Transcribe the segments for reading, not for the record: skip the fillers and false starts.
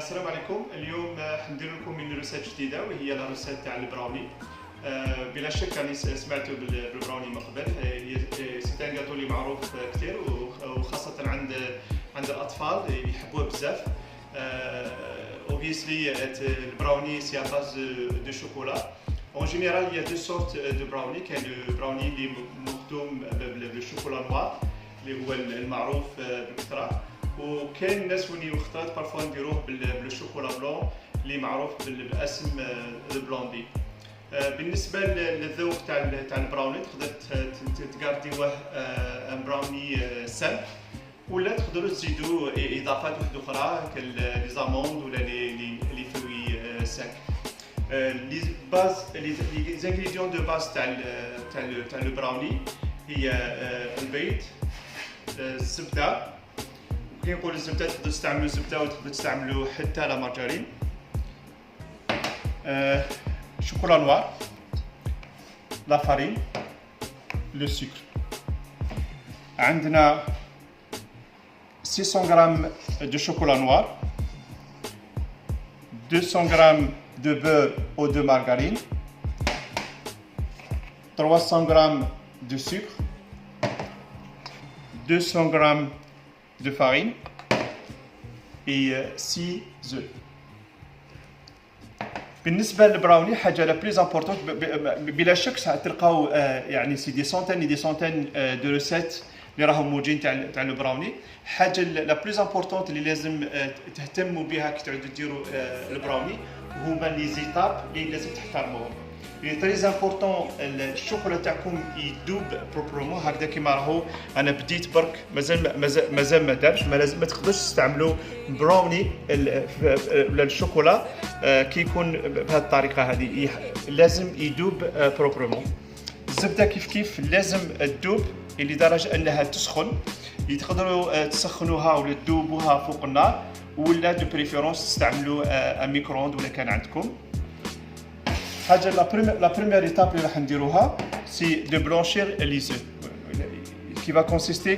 السلام عليكم. اليوم حندير لكم من روسات جديده وهي لا روسات تاع البراوني. بلا شك راني سمعتوا بالبراوني من قبل. هي سي ان غاتو اللي معروف كثير وخاصه عند الاطفال يحبوه بزاف. Obviously البراوني سي باز دو شوكولا. En général, il y a deux sortes de brownie. كاين البراوني اللي مخدوم بالشوكولا نوار اللي هو المعروف بالكثره، وكاين الناس اللي اختارت بارفوا نديروه بالشوكولا بلون اللي معروف باسم البلوندي. بالنسبه للذوق تاع البراوني تقدر تقارديوه ان براوني سامبل، ولا تقدروا تزيدوا اضافات واحده اخرى كلي زاموند ولا لي فروي ساك. les ingrédients de base تاع البراوني هي البيض، الزبده. كي نقول الزبده تقدروا تستعملوا زبده وتقدروا تستعملوا حتى لا مارجرين، شوكولا نوار، لا فارين، لو سكر. عندنا 600 غرام de chocolat noir, 200 grammes de beurre ou de margarine, 300 grammes de sucre, 200 grammes de farine et 6 œufs. بالنسبه للبراوني حاجه لا بليز امبورطونت بلا شك تلقاو يعني سي دي سونتين دو ريسيت اللي راهم موجودين تاع البراوني. حاجه لا بليز امبورطونت اللي لازم تهتموا بها كي تعودوا ديروا البراوني هما لي زيتاب اللي لازم تحترموهم. لي تري امبورطون الشوكولا تاعكم يدوب بروبرومون هكذا كيما راهو. انا بديت برك مازال ما دارش، ما لازم ما تقدرش تستعملوا براوني ولا الشوكولا كي يكون بهذه الطريقه هذه، لازم يدوب بروبرومون. الزبده كيف لازم تدوب لدرجه انها تسخن، تقدروا تسخنوها ولا تذوبوها فوق النار، ولا دو بريفيرونس تستعملوا ميكرووند ولا كان عندكم. حاجه لا بريمير ايتاب اللي راح نديروها سي دو بلانشير لي زو qui va consister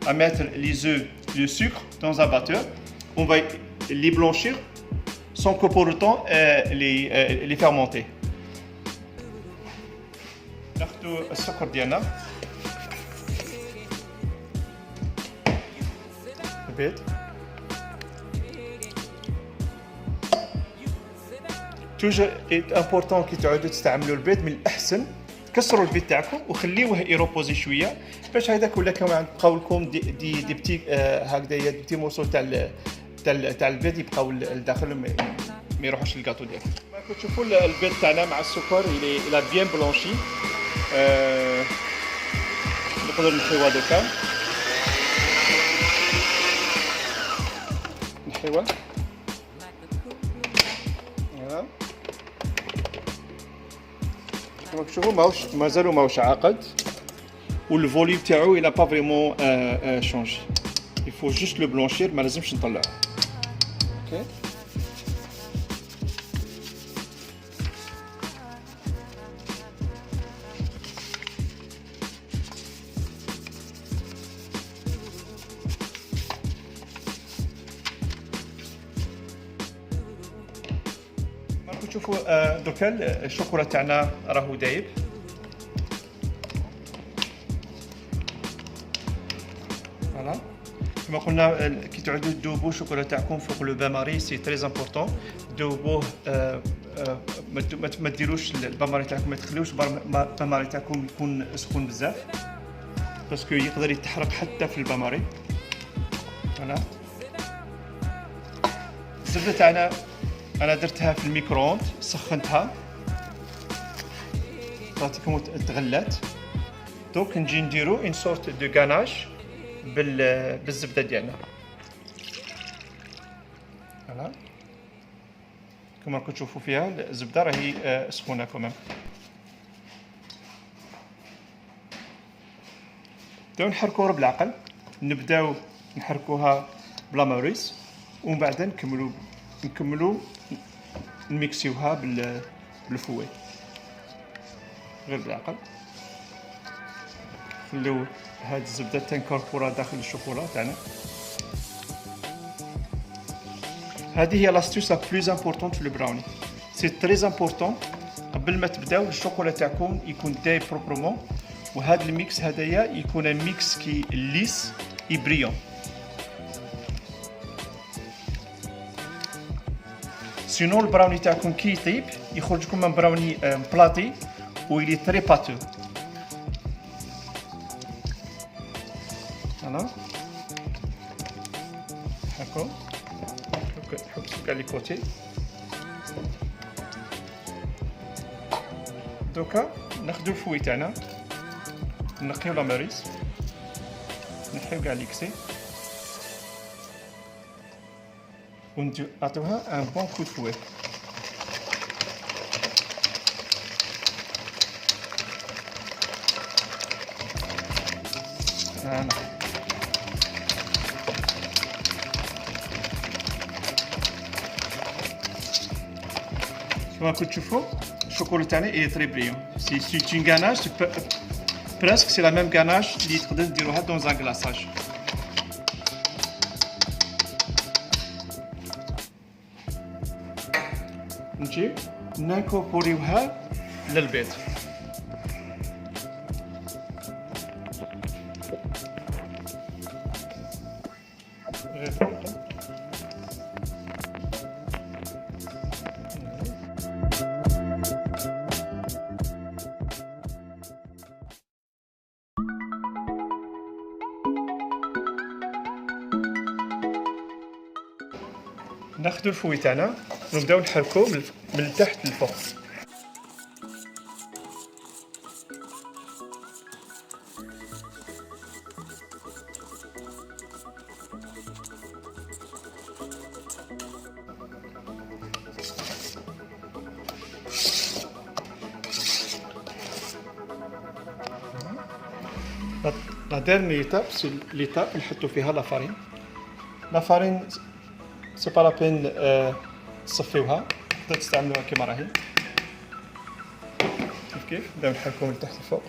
à mettre les œufs, le sucre dans un batteur. On va les blanchir sans que pour autant les fermenter. ناخذوا السكر ديالنا، البيض، توجور امبورطون كي تعودوا تستعملوا البيض من الاحسن تكسروا البيض تاعكم وخليوه يروبوزي شويه باش هذاك ولا كما بقاو لكم دي بتي هكذايا دي بتي موسو تاع البيض يبقاو لداخل ما يروحوش للكاطو ديالكم. راكم تشوفوا البيض تاعنا مع السكر الى بيان بلونشي. نقدروا نحيوها دوكا، نحيوها كما تشوفوا مازالو عاقد، والفوليوم تاعو il a pas vraiment changé. Il faut juste le blanchir، ما لازمش نطلعه. اوكي شوفوا دوكا الشوكولا تاعنا راهو دايب. فوالا كما قلنا كي تعودوا تذوبوا الشوكولا تاعكم فوق لو بان ماري سي تري امبورطون. ذوبوه ما ديروش البان ماري تاعكم، ما تخليوش البان ماري تاعكم يكون سخون بزاف باسكو يقدر يتحرق حتى في البان ماري. فوالا الزبده تاعنا انا درتها في الميكرووند، سخنتها براتيكومون تغلات. دوك نجي نديرو اون سورت دو غاناش بالزبده ديالنا. فوالا كما راكم تشوفوا فيها الزبده راهي سخونه كمان. نبداو نحركوها بالعقل، نبداو نحركوها بلا موريس، ومن بعد نكملوا نميكسيوها بالفوي غير بالعقل. خليو هاد الزبده تنكوربورا داخل الشوكولا تاعنا. هذه هي لاستوس لا بلوز امبورطون في البراوني. سي تري امبورطون قبل ما تبداو الشوكولا تاعكم يكون دايب بروبرومون، وهذا الميكس هدايا يكون ميكس كي ليس اي بريون. سينو البراوني تاعكم كي يطيب يخرج لكم من براوني بلاطي ويلي تري باتو. فوالا هاكو نحط كاع لي كوتي. دوكا ناخدو الفوي تاعنا نقيو لا ماريس، نحيو كاع ليكسي ونعطيوها ان بون كو فوي. فوالا كما راكم تشوفوا الشوكولا تاعنا اي تري بريون. سي اون غاناج بريسك سي لا ميم غاناج اللي تقدر ديروها دون ان كلاصاج. نجي نانكوربوريوها للبيض. ناخذ الفوي تاعنا ونبداو نحركو من التحت للفوق. لا ديرني ايتاب سي ليتاب نحطو فيها لا فارين. لا فارين سي با لا بين تصفيوها، تقدروا تستعملوها كيما راهي. كيف نبداو نحركو من تحت لفوق.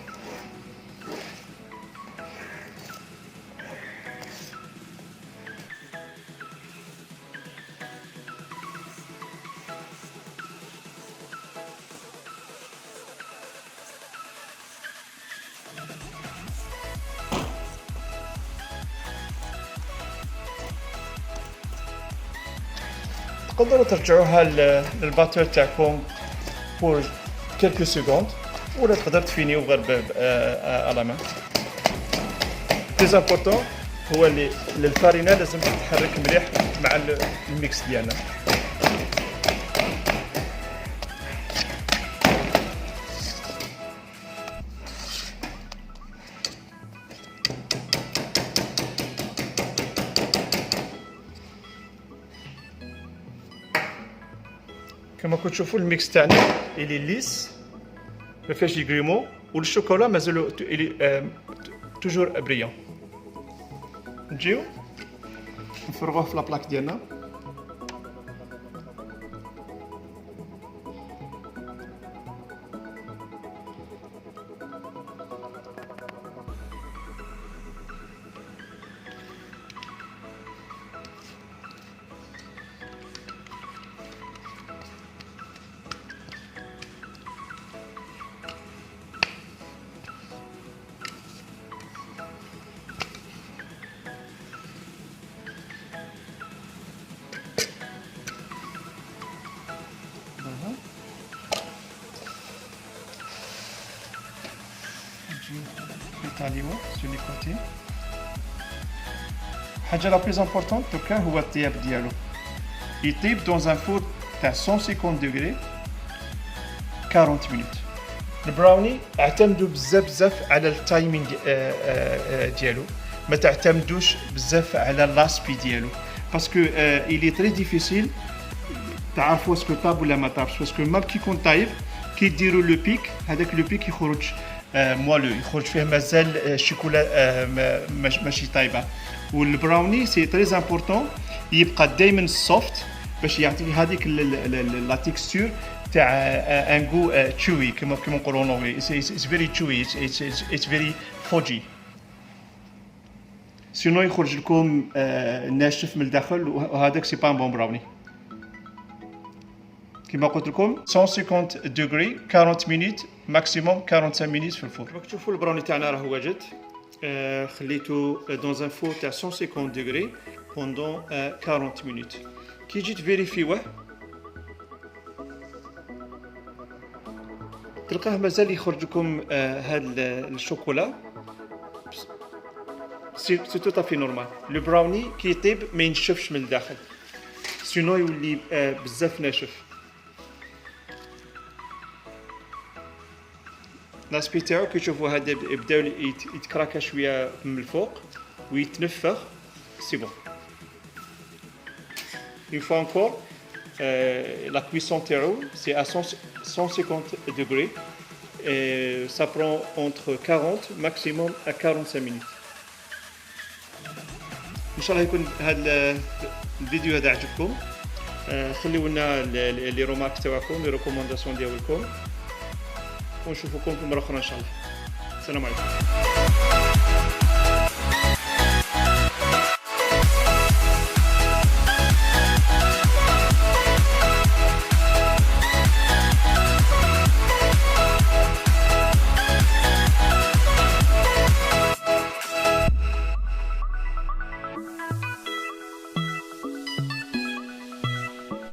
تقدروا ترجعوها للباتور تاعكم بور كيلكو سكوند، ولا تقدر تفينيو غير على مان. تري امبورطون هو اللي الفارينه لازم تتحرك مليح مع الميكس ديالنا. كما كنتو تشوفوا الميكس تاعنا الي ليس ما فيهاش لي غريمو، والشوكولا مازالو توجور بريون. نجيو نفرغوه في لابلاك ديالنا. نطاليوه سو لي كوتي. الحاجه لا بليز امبورطون دوكا هو الطياب ديالو. يطيب دون ان فور تاع 150 دوغري 40 مينوت. البراوني اعتمدوا بزاف على التايمينغ ديالو، ما تعتمدوش بزاف على لاسبي ديالو، باسكو الي تري ديفيسيل تعرفوا اسكو طاب ولا ما طابش. باسكو مام كي يكون طايب كي ديروا لو بيك، هذاك لو بيك يخرج موالو، يخرج فيه مازال الشوكولا ماشي طايبه. والبراوني سي تري امبورطون يبقى دائما سوفت باش يعطي هذيك لا تيكستور تاع ان غو تشوي كما نقولوا اونغلي. اتس فيري تشوي، اتس فيري فوجي. سينو يخرج لكم ناشف من الداخل، وهذاك سي با ان بون براوني. كما قلت لكم 150 دوغري 40 مينيت ماكسيموم 45 مينيت في الفور. كما تشوفوا البراوني تاعنا راه واجد. خليته dans un four تاع 150 دوغري pendant 40 مينيت. كي جيت فيريفيوه تلقاه مازال يخرج لكم هاد الشوكولا. سي تو تافي نورمال. لو براوني كي يطيب ما ينشفش من الداخل، سينو يولي بزاف ناشف. لاسبي تاعو كي تشوفوا هذا يبداو يتكراكا شويه من الفوق ويتنفخ. سي بون. Une fois encore, la cuisson terreau, c'est à 150 degrés et ça prend entre 40 maximum à 45 minutes. ان شاء الله يكون هذا الفيديو هذا عجبكم. خليوا لنا لي رومارك تاعكم، لي ريكومونداسيون ديالكم، ونشوفكم في مره اخرى ان شاء الله. السلام عليكم.